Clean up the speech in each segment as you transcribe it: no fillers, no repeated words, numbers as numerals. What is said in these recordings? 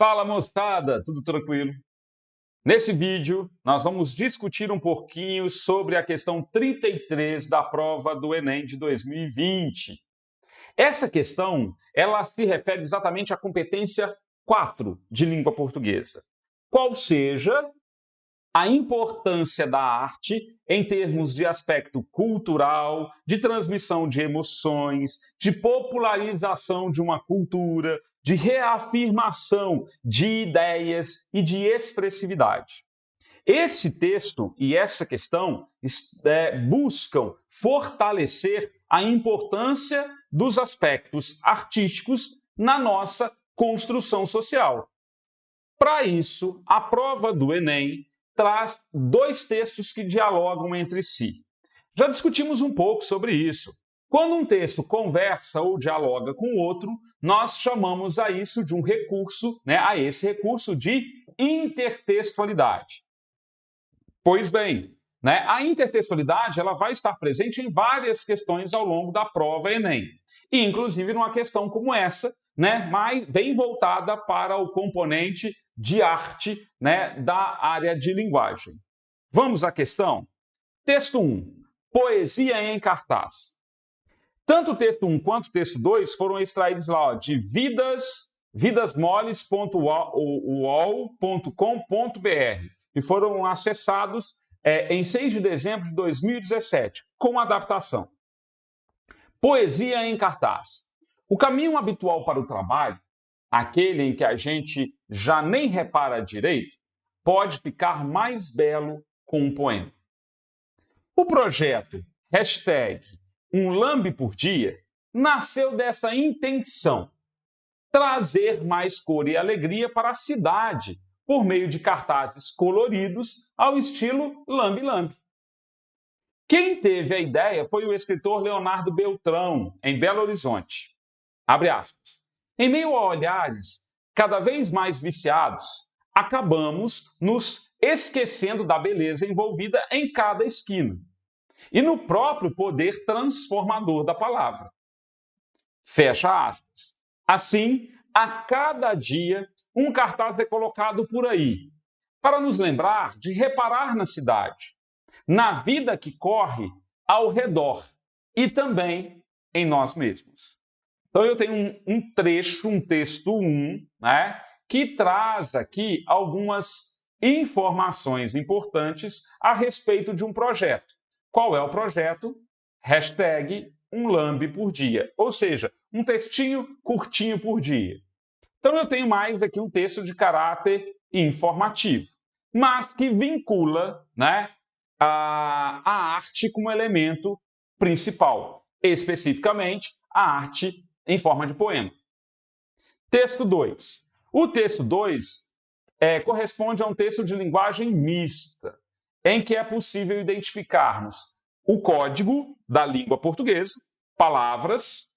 Fala moçada, tudo tranquilo? Nesse vídeo, nós vamos discutir um pouquinho sobre a questão 33 da prova do Enem de 2020. Essa questão, ela se refere exatamente à competência 4 de língua portuguesa, qual seja a importância da arte em termos de aspecto cultural, de transmissão de emoções, de popularização de uma cultura, de reafirmação de ideias e de expressividade. Esse texto e essa questão buscam fortalecer a importância dos aspectos artísticos na nossa construção social. Para isso, a prova do Enem traz dois textos que dialogam entre si. Já discutimos um pouco sobre isso. Quando um texto conversa ou dialoga com o outro, nós chamamos a isso de um recurso, a esse recurso de intertextualidade. Pois bem, a intertextualidade ela vai estar presente em várias questões ao longo da prova Enem, e inclusive numa questão como essa, mais bem voltada para o componente de arte da área de linguagem. Vamos à questão? Texto 1, poesia em cartaz. Tanto o texto 1 quanto o texto 2 foram extraídos lá de vidasmoles.uol.com.br e foram acessados em 6 de dezembro de 2017, com adaptação. Poesia em cartaz. O caminho habitual para o trabalho, aquele em que a gente já nem repara direito, pode ficar mais belo com um poema. O projeto #Um Lambe por Dia nasceu desta intenção, trazer mais cor e alegria para a cidade por meio de cartazes coloridos ao estilo lambe-lambe. Quem teve a ideia foi o escritor Leonardo Beltrão, em Belo Horizonte. Abre aspas. Em meio a olhares cada vez mais viciados, acabamos nos esquecendo da beleza envolvida em cada esquina e no próprio poder transformador da palavra. Fecha aspas. Assim, a cada dia, um cartaz é colocado por aí, para nos lembrar de reparar na cidade, na vida que corre ao redor e também em nós mesmos. Então, eu tenho um trecho, um texto 1, que traz aqui algumas informações importantes a respeito de um projeto. Qual é o projeto? #Um Lambe por Dia, ou seja, um textinho curtinho por dia. Então, eu tenho mais aqui um texto de caráter informativo, mas que vincula a arte como elemento principal, especificamente a arte em forma de poema. Texto 2. O texto 2 corresponde a um texto de linguagem mista, em que é possível identificarmos o código da língua portuguesa, palavras,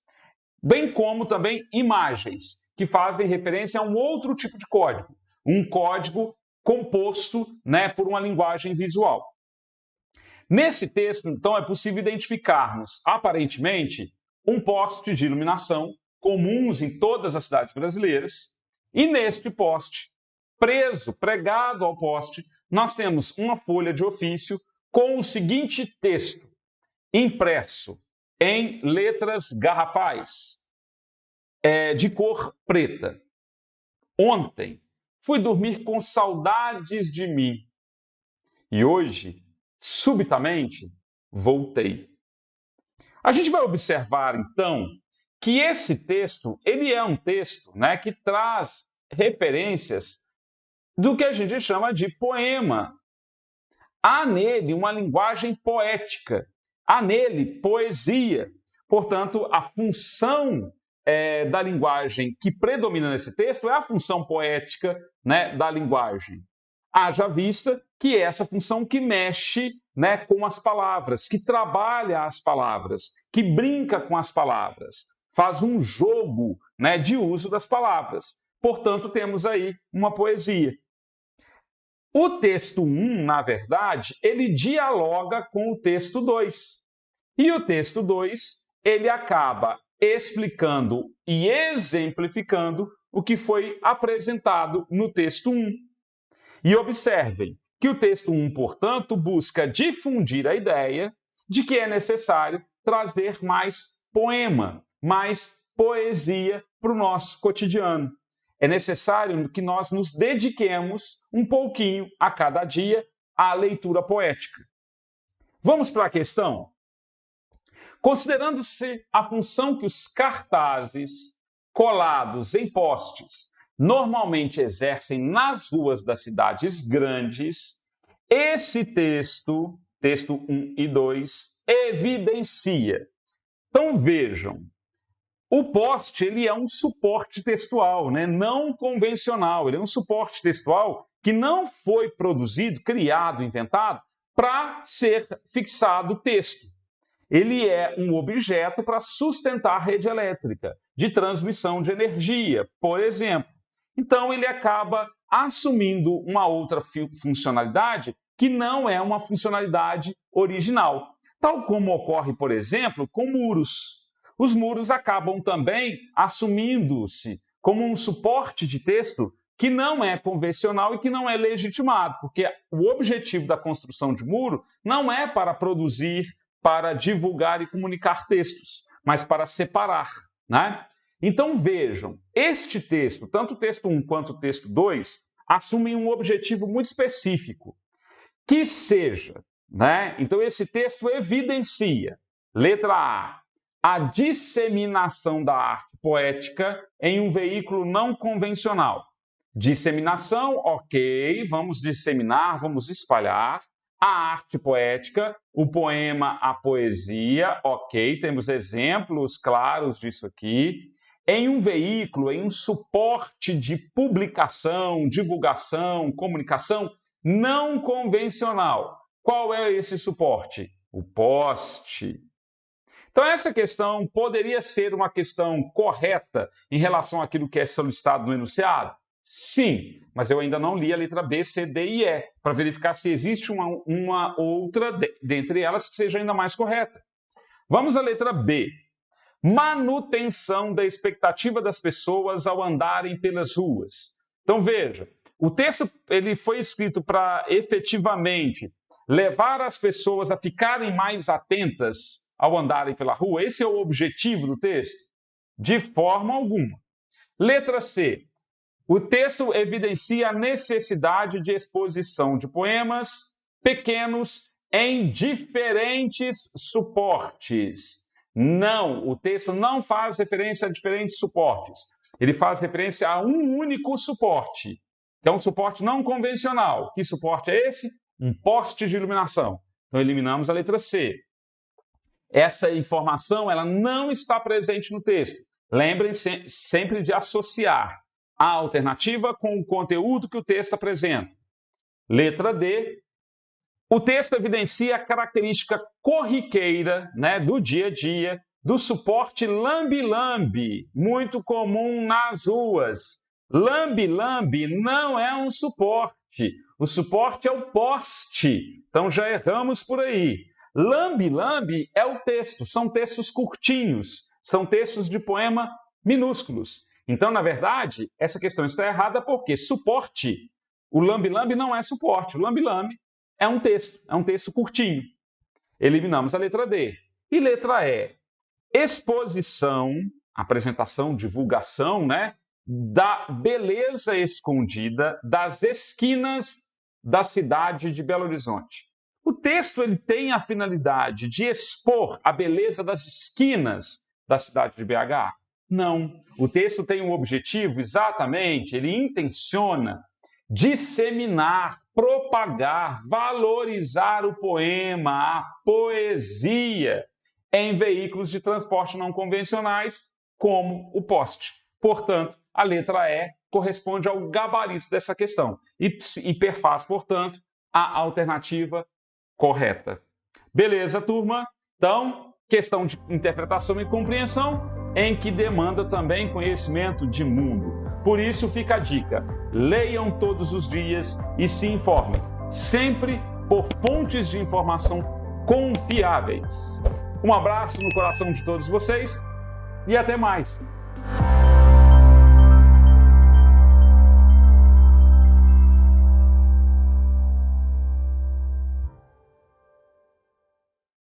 bem como também imagens, que fazem referência a um outro tipo de código, um código composto por uma linguagem visual. Nesse texto, então, é possível identificarmos, aparentemente, um poste de iluminação, comuns em todas as cidades brasileiras, e neste poste, pregado ao poste, nós temos uma folha de ofício com o seguinte texto, impresso em letras garrafais, de cor preta. Ontem, fui dormir com saudades de mim, e hoje, subitamente, voltei. A gente vai observar, então, que esse texto, ele é um texto que traz referências do que a gente chama de poema. Há nele uma linguagem poética, há nele poesia. Portanto, a função da linguagem que predomina nesse texto é a função poética da linguagem. Haja vista que é essa função que mexe com as palavras, que trabalha as palavras, que brinca com as palavras, faz um jogo de uso das palavras. Portanto, temos aí uma poesia. O texto 1, na verdade, ele dialoga com o texto 2. E o texto 2, ele acaba explicando e exemplificando o que foi apresentado no texto 1. E observem que o texto 1, portanto, busca difundir a ideia de que é necessário trazer mais poema, mais poesia para o nosso cotidiano. É necessário que nós nos dediquemos um pouquinho a cada dia à leitura poética. Vamos para a questão? Considerando-se a função que os cartazes colados em postes normalmente exercem nas ruas das cidades grandes, esse texto 1 e 2, evidencia. Então vejam, o poste ele é um suporte textual, né? Não convencional. Ele é um suporte textual que não foi produzido, criado, inventado para ser fixado texto. Ele é um objeto para sustentar a rede elétrica de transmissão de energia, por exemplo. Então ele acaba assumindo uma outra funcionalidade que não é uma funcionalidade original, tal como ocorre, por exemplo, com muros. Os muros acabam também assumindo-se como um suporte de texto que não é convencional e que não é legitimado, porque o objetivo da construção de muro não é para produzir, para divulgar e comunicar textos, mas para separar, né? Então vejam, este texto, tanto o texto 1 quanto o texto 2, assumem um objetivo muito específico, que seja, né? Então esse texto evidencia, letra A disseminação da arte poética em um veículo não convencional. Disseminação, ok, vamos disseminar, vamos espalhar. A arte poética, o poema, a poesia, ok, temos exemplos claros disso aqui. Em um veículo, em um suporte de publicação, divulgação, comunicação não convencional. Qual é esse suporte? O poste. Então, essa questão poderia ser uma questão correta em relação àquilo que é solicitado no enunciado? Sim, mas eu ainda não li a letra B, C, D e E, para verificar se existe uma outra dentre elas que seja ainda mais correta. Vamos à letra B. Manutenção da expectativa das pessoas ao andarem pelas ruas. Então, veja, o texto ele foi escrito para efetivamente levar as pessoas a ficarem mais atentas ao andarem pela rua. Esse é o objetivo do texto? De forma alguma. Letra C. O texto evidencia a necessidade de exposição de poemas pequenos em diferentes suportes. Não, o texto não faz referência a diferentes suportes. Ele faz referência a um único suporte, que é um suporte não convencional. Que suporte é esse? Um poste de iluminação. Então, eliminamos a letra C. Essa informação ela não está presente no texto. Lembrem-se sempre de associar a alternativa com o conteúdo que o texto apresenta. Letra D. O texto evidencia a característica corriqueira, né, do dia a dia, do suporte lambe-lambe, muito comum nas ruas. Lambe-lambe não é um suporte. O suporte é o poste. Então já erramos por aí. Lambe-lambe é o texto. São textos curtinhos. São textos de poema minúsculos. Então, na verdade, essa questão está errada porque suporte, o lambe-lambe não é suporte. O lambe-lambe é um texto curtinho. Eliminamos a letra D. E letra E, exposição, apresentação, divulgação, né, da beleza escondida das esquinas da cidade de Belo Horizonte. O texto ele tem a finalidade de expor a beleza das esquinas da cidade de BH? Não. O texto tem um objetivo, exatamente, ele intenciona disseminar, propagar, valorizar o poema, a poesia em veículos de transporte não convencionais, como o poste. Portanto, a letra E corresponde ao gabarito dessa questão e perfaz, portanto, a alternativa correta. Beleza, turma? Então, questão de interpretação e compreensão, em que demanda também conhecimento de mundo. Por isso fica a dica, leiam todos os dias e se informem, sempre por fontes de informação confiáveis. Um abraço no coração de todos vocês e até mais!